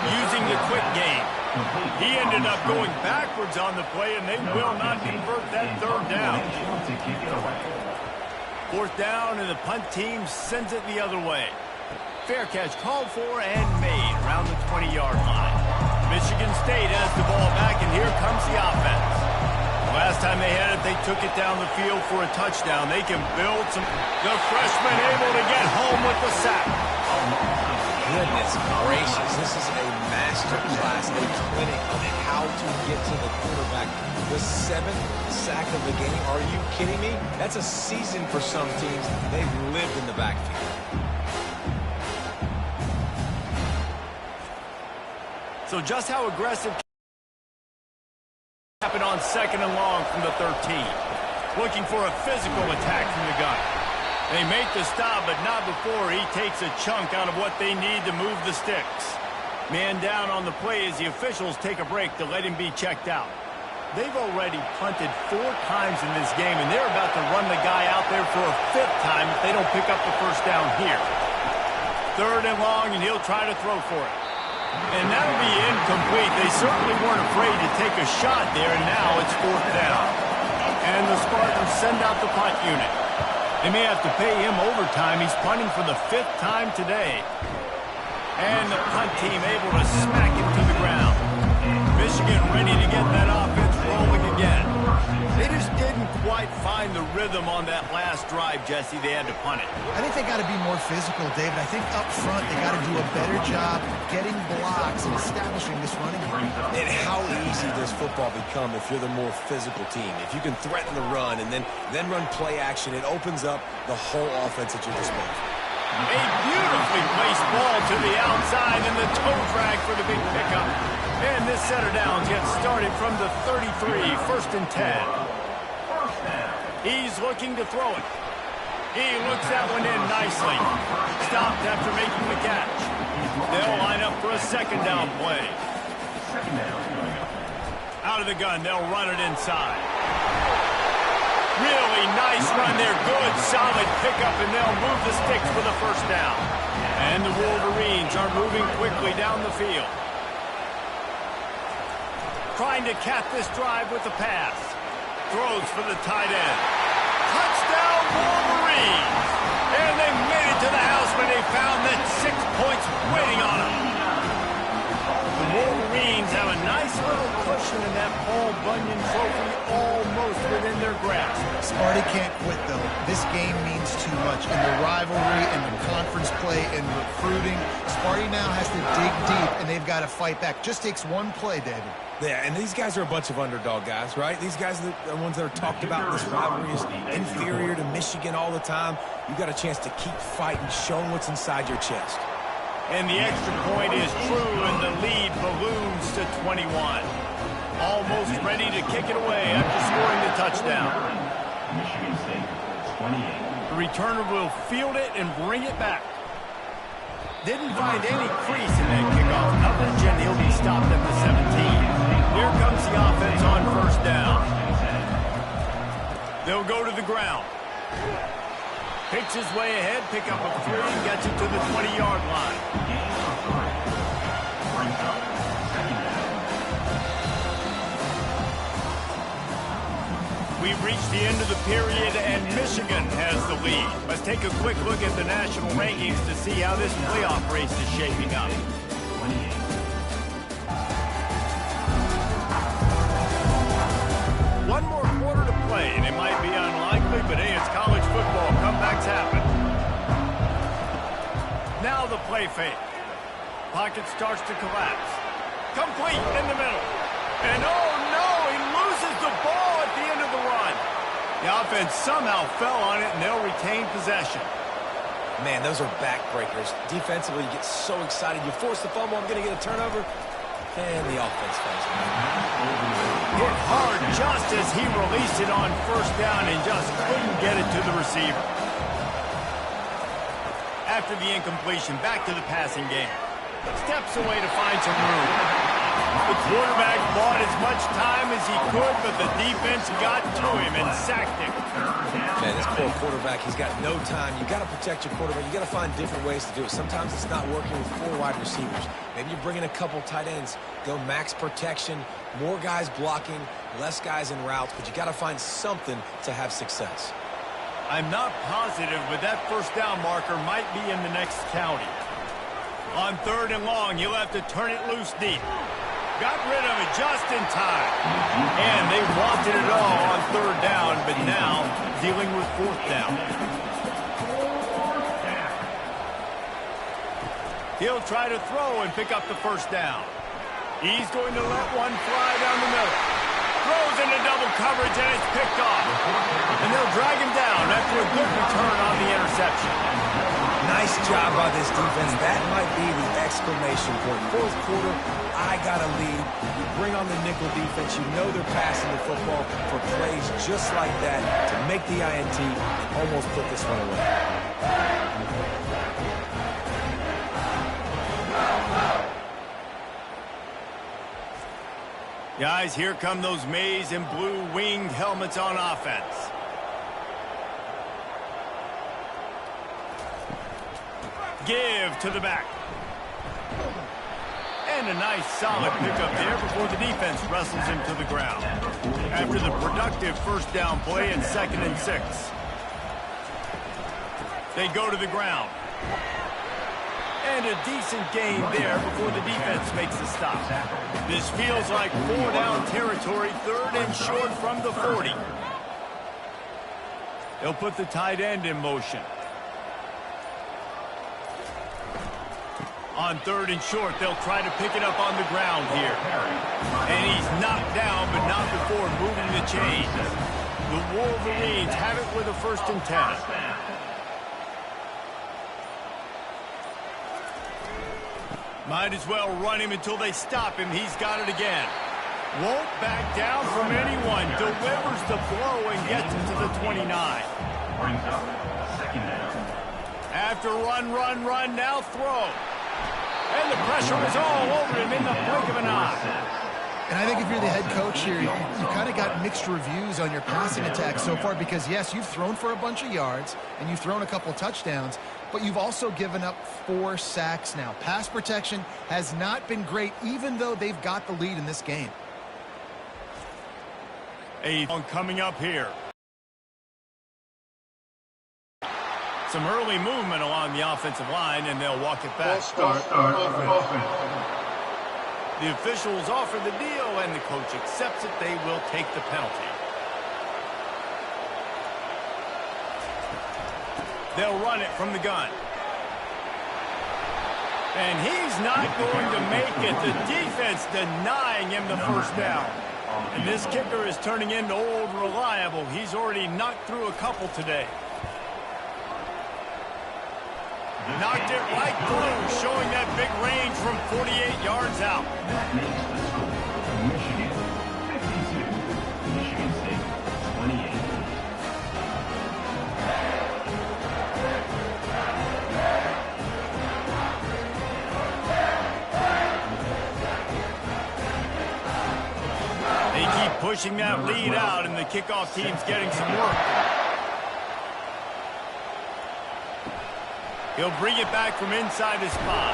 Using the quick game. He ended up going backwards on the play, and they will not convert that third down. Fourth down, and the punt team sends it the other way. Fair catch called for and made around the 20-yard line. Michigan State has the ball back, and here comes the offense. Last time they had it, they took it down the field for a touchdown. They can build some. The freshman able to get home with the sack. Goodness gracious, this is a master class, a clinic on how to get to the quarterback. The 7th sack of the game. Are you kidding me? That's a season for some teams. They've lived in the backfield. So just how aggressive happened on second and long from the 13. Looking for a physical attack from the gun. They make the stop, but not before he takes a chunk out of what they need to move the sticks. Man down on the play as the officials take a break to let him be checked out. They've already punted 4 times in this game, and they're about to run the guy out there for a 5th time if they don't pick up the first down here. Third and long, and he'll try to throw for it. And that'll be incomplete. They certainly weren't afraid to take a shot there, and now it's 4th down. And the Spartans send out the punt unit. They may have to pay him overtime. He's punting for the 5th time today. And the punt team able to smack him to the ground. Michigan ready to get that offense rolling again. They just didn't quite find the rhythm on that last drive, Jesse. They had to punt it. I think they got to be more physical, David. I think up front they got to do a better job getting blocks and establishing this running game. And how easy does football become if you're the more physical team? If you can threaten the run and then run play action, it opens up the whole offense at your disposal. A beautiful to the outside and the toe drag for the big pickup. And this setter down gets started from the 33, 1st and 10. He's looking to throw it. He looks that one in nicely. Stopped after making the catch. They'll line up for a 2nd down play. Out of the gun, they'll run it inside. Really nice run there. Good, solid pickup, and they'll move the sticks for the 1st down. And the Wolverines are moving quickly down the field. Trying to cap this drive with the pass. Throws for the tight end. Touchdown, Wolverines! And they made it to the house when they found that 6 points waiting on them. The Wolverines have a nice little cushion in that Paul Bunyan trophy almost within their grasp. Sparty can't quit, though. This game means too much. In the rivalry, in the conference play, in recruiting, Sparty now has to dig deep, and they've got to fight back. Just takes one play, David. Yeah, and these guys are a bunch of underdog guys, right? These guys are the ones that are talked about. This rivalry is inferior to Michigan all the time. You got a chance to keep fighting, showing what's inside your chest. And the extra point is true, and the lead balloons to 21. Almost ready to kick it away after scoring the touchdown. Michigan State, 28. The returner will field it and bring it back. Didn't find any crease in that kickoff coverage, and he'll be stopped at the 17. Here comes the offense on 1st down. They'll go to the ground. Picks his way ahead, pick up a 3, and gets it to the 20-yard line. We've reached the end of the period, and Michigan has the lead. Let's take a quick look at the national rankings to see how this playoff race is shaping up. One more quarter to play, and it might be unlikely, but hey, it's college football. Comebacks happen. Now the play fake. Pocket starts to collapse. Complete in the middle. And oh no, he loses the ball at the end of the run. The offense somehow fell on it, and they'll retain possession. Man, those are backbreakers. Defensively, you get so excited. You force the fumble, I'm going to get a turnover. And the offense falls away. Hit hard just as he released it on 1st down and just couldn't get it to the receiver. After the incompletion, back to the passing game. Steps away to find some room. The quarterback bought as much time as he could, but the defense got to him and sacked him. Man, this poor quarterback, he's got no time. You got to protect your quarterback. You got to find different ways to do it. Sometimes it's not working with 4 wide receivers. Maybe you bring in a couple tight ends, go max protection, more guys blocking, less guys in routes, but you got to find something to have success. I'm not positive, but that 1st down marker might be in the next county. On 3rd and long, he'll have to turn it loose deep. Got rid of it just in time. And they wanted it all on 3rd down, but now dealing with 4th down. He'll try to throw and pick up the 1st down. He's going to let one fly down the middle. Throws into double coverage, and it's picked off. And they'll drag him down after a good return on the interception. Nice job by this defense. That might be the exclamation point. 4th quarter, I got a lead. You bring on the nickel defense. You know they're passing the football for plays just like that to make the INT and almost put this one away. Guys, here come those maize and blue winged helmets on offense. Give to the back. And a nice solid pickup there before the defense wrestles him to the ground. After the productive 1st down play and 2nd and 6. They go to the ground. And a decent gain there before the defense makes the stop. This feels like 4 down territory, 3rd and short from the 40. They'll put the tight end in motion. On 3rd and short, they'll try to pick it up on the ground here. And he's knocked down, but not before moving the chains. The Wolverines have it with a 1st and 10. Might as well run him until they stop him. He's got it again. Won't back down from anyone. Delivers the blow and gets it to the 29. Brings up second down. After run, now throw. And the pressure is all over him in the blink of an eye. And I think if you're the head coach here, you kind of got mixed reviews on your passing attack so far because, yes, you've thrown for a bunch of yards and you've thrown a couple touchdowns, but you've also given up 4 sacks now. Pass protection has not been great, even though they've got the lead in this game. Coming up here. Some early movement along the offensive line, and they'll walk it back. False start. Offense. The officials offer the deal, and the coach accepts it. They will take the penalty. They'll run it from the gun. And he's not going to make it. The defense denying him the first down. And this kicker is turning into old reliable. He's already knocked through a couple today. Knocked it right through, showing that big range from 48 yards out. That makes the score Michigan 52, Michigan State 28. They keep pushing that lead out, and the kickoff team's getting some work. He'll bring it back from inside his spot.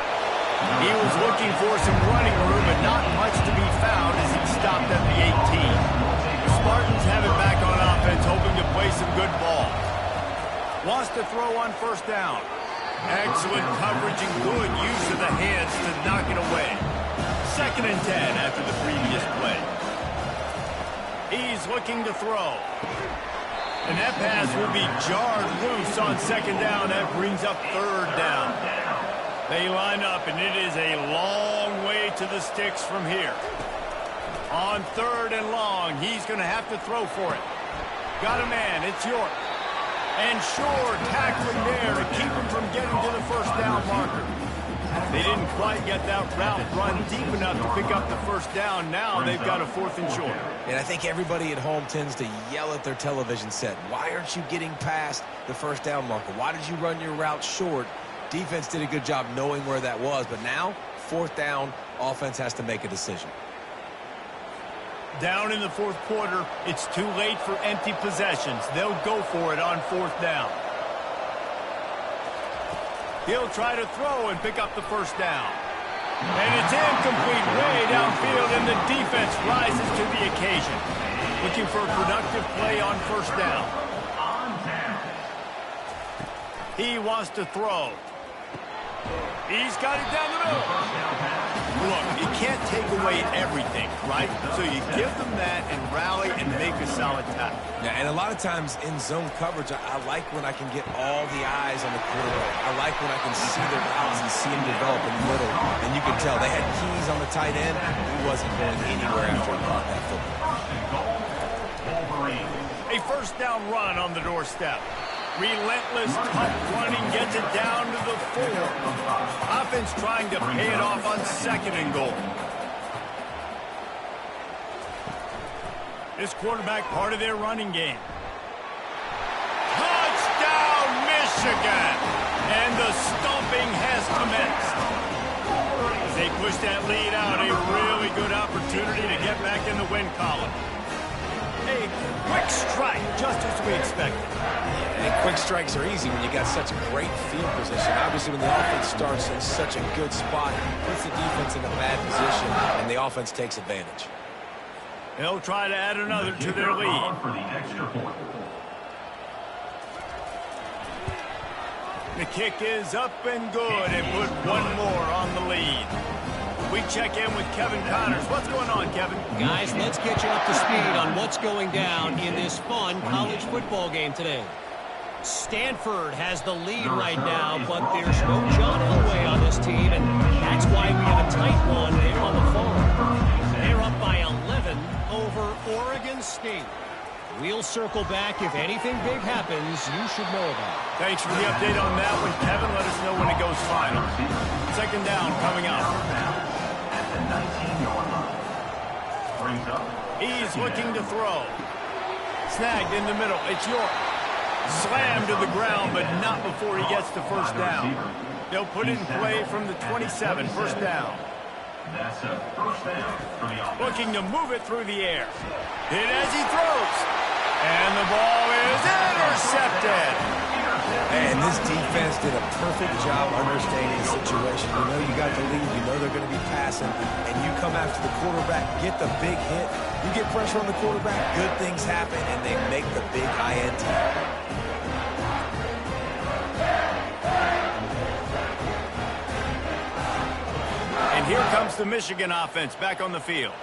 He was looking for some running room, but not much to be found as he stopped at the 18. The Spartans have it back on offense, hoping to play some good ball. Wants to throw on first down. Excellent coverage and good use of the hands to knock it away. 2nd and 10 after the previous play. He's looking to throw. And that pass will be jarred loose on 2nd down. That brings up 3rd down. They line up, and it is a long way to the sticks from here. On 3rd and long, he's going to have to throw for it. Got a man. It's York. And Shore tackling there to keep him from getting to the first down marker. They didn't quite get that route run deep enough to pick up the first down. Now they've got a 4th and short. And I think everybody at home tends to yell at their television set. Why aren't you getting past the first down marker? Why did you run your route short? Defense did a good job knowing where that was. But now, 4th down, offense has to make a decision. Down in the 4th quarter, it's too late for empty possessions. They'll go for it on 4th down. He'll try to throw and pick up the first down. And it's incomplete way downfield, and the defense rises to the occasion. Looking for a productive play on first down. He wants to throw. He's got it down the middle. Look, you can't take away everything, right? So you give them that and rally and make a solid tackle. Yeah, and a lot of times in zone coverage, I like when I can get all the eyes on the quarterback. I like when I can see their routes and see them develop in the middle. And you can tell they had keys on the tight end. He wasn't going anywhere after he caught that football. A first down run on the doorstep. Relentless, tough running, gets it down to the 4. Offense trying to pay it off on 2nd and goal. This quarterback part of their running game. Touchdown, Michigan! And the stomping has commenced. As they push that lead out, a really good opportunity to get back in the win column. A quick strike, just as we expected. And quick strikes are easy when you got such a great field position. Obviously, when the offense starts in such a good spot, it puts the defense in a bad position, and the offense takes advantage. They'll try to add another to their lead. For the extra point. The kick is up and good, and put one more on the lead. We check in with Kevin Connors. What's going on, Kevin? Guys, let's get you up to speed on what's going down in this fun college football game today. Stanford has the lead right now, but there's no John Elway on this team, and that's why we have a tight one there on the farm. They're up by 11 over Oregon State. We'll circle back. If anything big happens, you should know about it. Thanks for the update on that one, Kevin. Let us know when it goes final. Second down coming up. At the 19-yard line. Brings up. He's looking to throw. Snagged in the middle. It's York. Slammed to the ground, but not before he gets to first down. They'll put it in play from the 27, first down. That's a first down for the offense. Looking to move it through the air. Hit as he throws. And the ball is intercepted. And this defense did a perfect job understanding the situation. You know you got the lead. You know they're going to be passing. And you come after the quarterback, get the big hit. You get pressure on the quarterback, good things happen, and they make the big INT. And here comes the Michigan offense back on the field.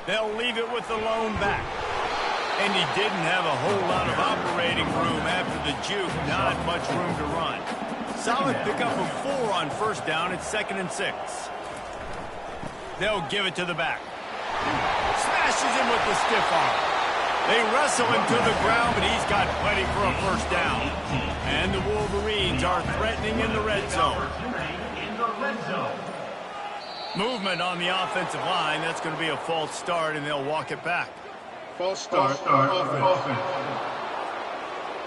They'll leave it with the lone back. And he didn't have a whole lot of operating room after the juke. Not much room to run. Solid pickup of 4 on first down. It's 2nd and 6. They'll give it to the back. Smashes him with the stiff arm. They wrestle him to the ground, but he's got plenty for a first down. And the Wolverines are threatening in the red zone. Movement on the offensive line. That's going to be a false start, and they'll walk it back. False start. Offense.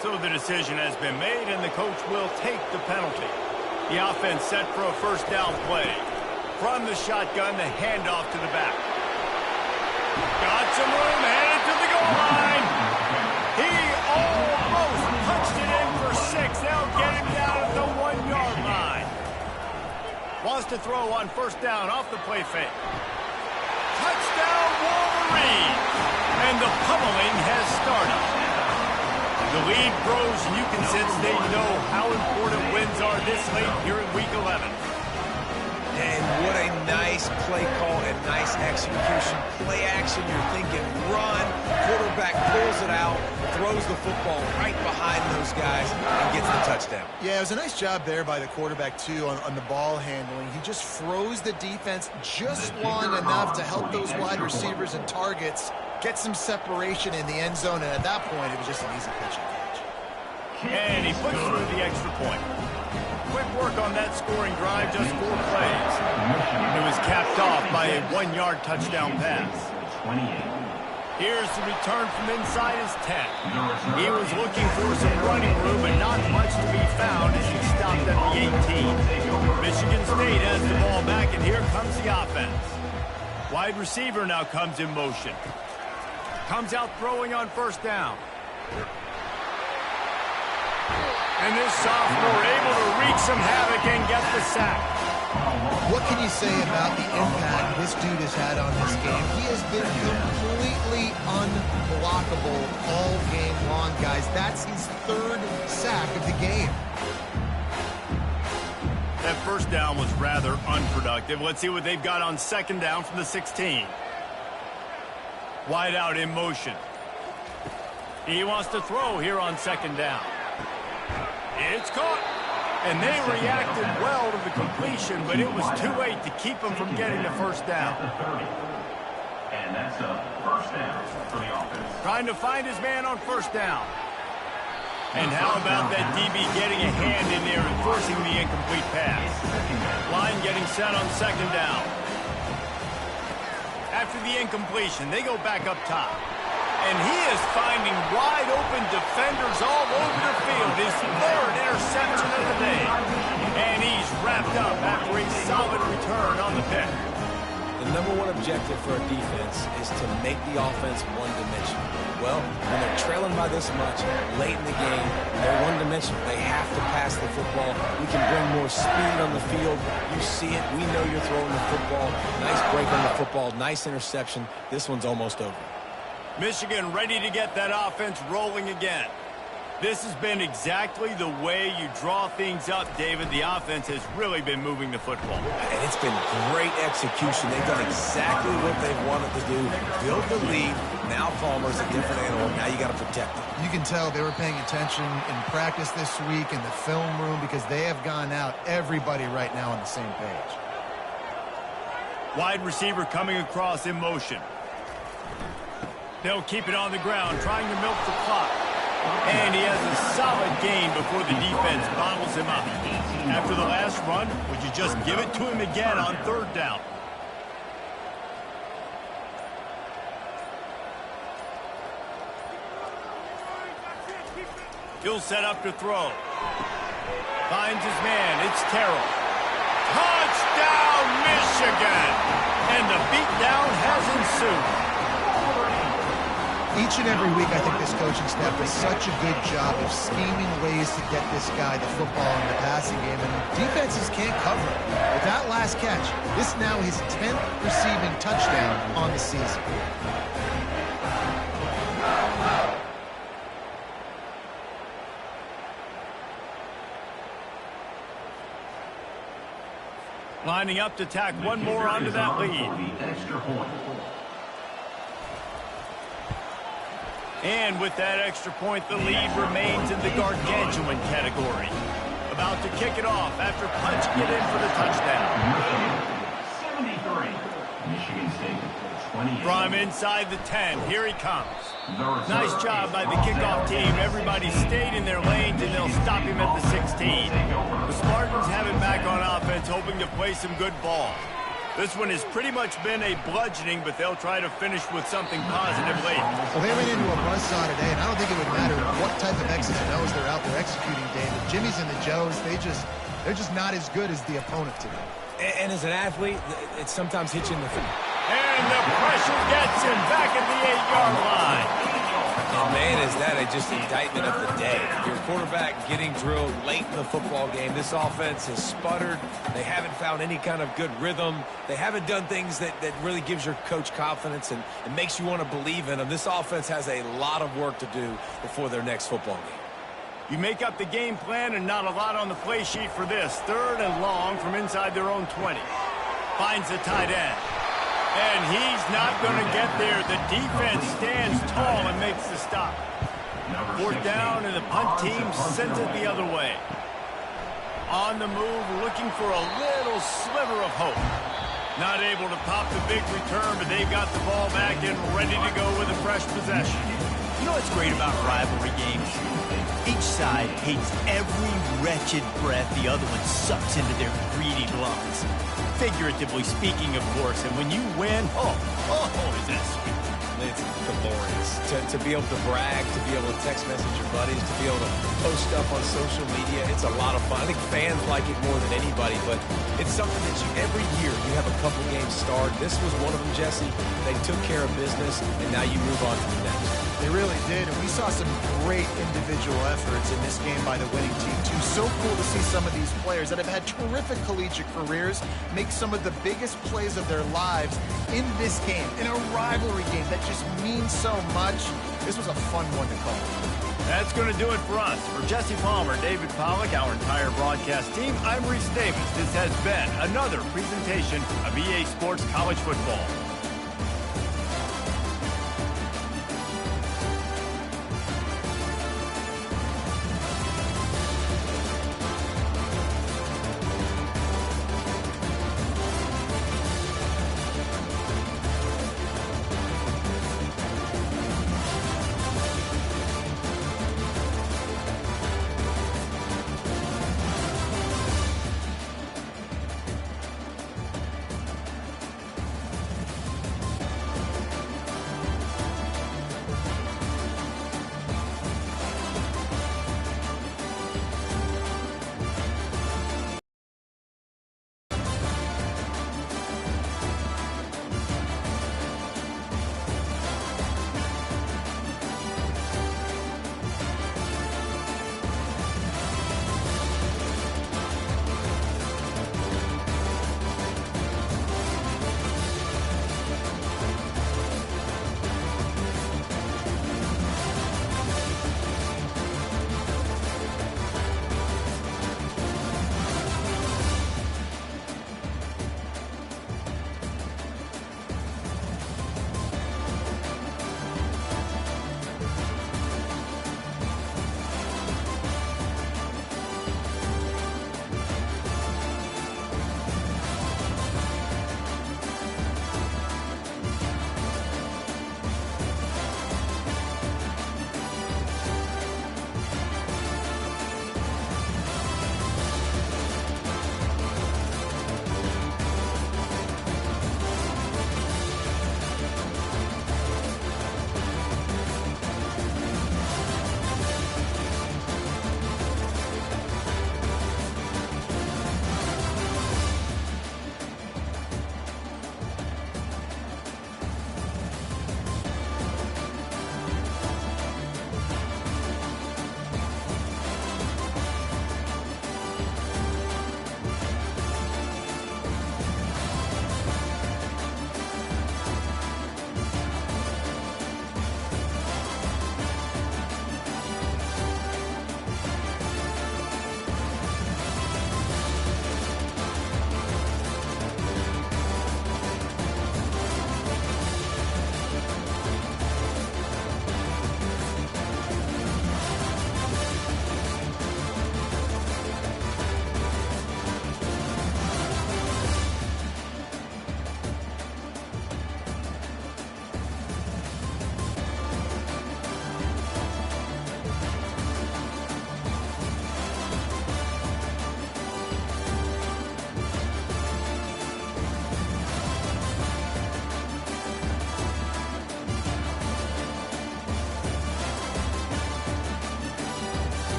So the decision has been made, and the coach will take the penalty. The offense set for a first down play. From the shotgun, the handoff to the back. Got some room, headed to the goal line. He almost punched it in for 6. They'll get him down at the 1-yard line. Wants to throw on first down off the play fake. Touchdown, Wolverine! And the pummeling has started. The lead grows, and you can sense they know how important wins are this late here in Week 11. And what a nice play call and nice execution. Play action, you're thinking run. Quarterback pulls it out, throws the football right behind those guys, and gets the touchdown. Yeah, it was a nice job there by the quarterback, too, on the ball handling. He just froze the defense just long enough to help those wide receivers and targets get some separation in the end zone, and at that point, it was just an easy pitch and catch. And he puts through the extra point. Quick work on that scoring drive, just 4 plays. It was capped off by a 1-yard touchdown pass. 28. Here's the return from inside his 10. He was looking for some running room, but not much to be found as he stopped at the 18. Michigan State has the ball back, and here comes the offense. Wide receiver now comes in motion. Comes out throwing on first down. And this sophomore able to wreak some havoc and get the sack. What can you say about the impact this dude has had on this game? He has been completely unblockable all game long, guys. That's his 3rd sack of the game. That first down was rather unproductive. Let's see what they've got on second down from the 16. Wide out in motion. He wants to throw here on second down. It's caught. And they reacted well to the completion, but it was too late to keep them from getting the first down. And that's a first down for the offense. Trying to find his man on first down. And how about that DB getting a hand in there and forcing the incomplete pass? Line getting set on second down. After the incompletion, they go back up top. And he is finding wide-open defenders all over the field. His 3rd interception of the day. And he's wrapped up after a solid return on the pick. The #1 objective for a defense is to make the offense one-dimensional. Well, when they're trailing by this much late in the game, they're one-dimensional. They have to pass the football. We can bring more speed on the field. You see it. We know you're throwing the football. Nice break on the football. Nice interception. This one's almost over. Michigan ready to get that offense rolling again. This has been exactly the way you draw things up, David. The offense has really been moving the football. And it's been great execution. They've done exactly what they've wanted to do. Build the lead. Now Palmer's a different animal. Now you got to protect him. You can tell they were paying attention in practice this week in the film room because they have gone out, everybody right now on the same page. Wide receiver coming across in motion. They'll keep it on the ground, trying to milk the clock. And he has a solid gain before the defense bottles him up. After the last run, would you just give it to him again on third down? He'll set up to throw. Finds his man. It's Terrell. Touchdown, Michigan! And the beatdown has ensued. Each and every week, I think this coaching staff does such a good job of scheming ways to get this guy the football in the passing game, and defenses can't cover it. With that last catch, this now his 10th receiving touchdown on the season. Lining up to tack one more onto that lead. And with that extra point, the lead remains in the gargantuan category. About to kick it off after punching it in for the touchdown. 73. Michigan State, 28. From inside the 10, here he comes. Nice job by the kickoff team. Everybody stayed in their lanes, and they'll stop him at the 16. The Spartans have it back on offense, hoping to play some good ball. This one has pretty much been a bludgeoning, but they'll try to finish with something positive late. Well, they ran into a buzzsaw today, and I don't think it would matter what type of X's and O's they're out there executing, Dave. The Jimmies and the Joes, they're just not as good as the opponent today. And as an athlete, it sometimes hits you in the face. And the pressure gets him back at the 8-yard line. And man, is that just indictment of the day. Your quarterback getting drilled late in the football game. This offense has sputtered. They haven't found any kind of good rhythm. They haven't done things that really gives your coach confidence and makes you want to believe in them. This offense has a lot of work to do before their next football game. You make up the game plan and not a lot on the play sheet for this. Third and long from inside their own 20. Finds the tight end. And he's not going to get there. The defense stands tall and makes the stop. Fourth down, and the punt team sends it the other way. On the move, looking for a little sliver of hope. Not able to pop the big return, but they've got the ball back and ready to go with a fresh possession. You know what's great about rivalry games? Each side hates every wretched breath the other one sucks into their greedy lungs. Figuratively speaking, of course, and when you win, is that sweet. It's glorious. To be able to brag, to be able to text message your buddies, to be able to post stuff on social media, it's a lot of fun. I think fans like it more than anybody, but it's something that every year you have a couple games start. This was one of them, Jesse. They took care of business, and now you move on to the next. They really did, and we saw some great individual efforts in this game by the winning team, too. So cool to see some of these players that have had terrific collegiate careers make some of the biggest plays of their lives in this game, in a rivalry game that just means so much. This was a fun one to call. That's going to do it for us. For Jesse Palmer, David Pollack, our entire broadcast team, I'm Reese Davis. This has been another presentation of EA Sports College Football.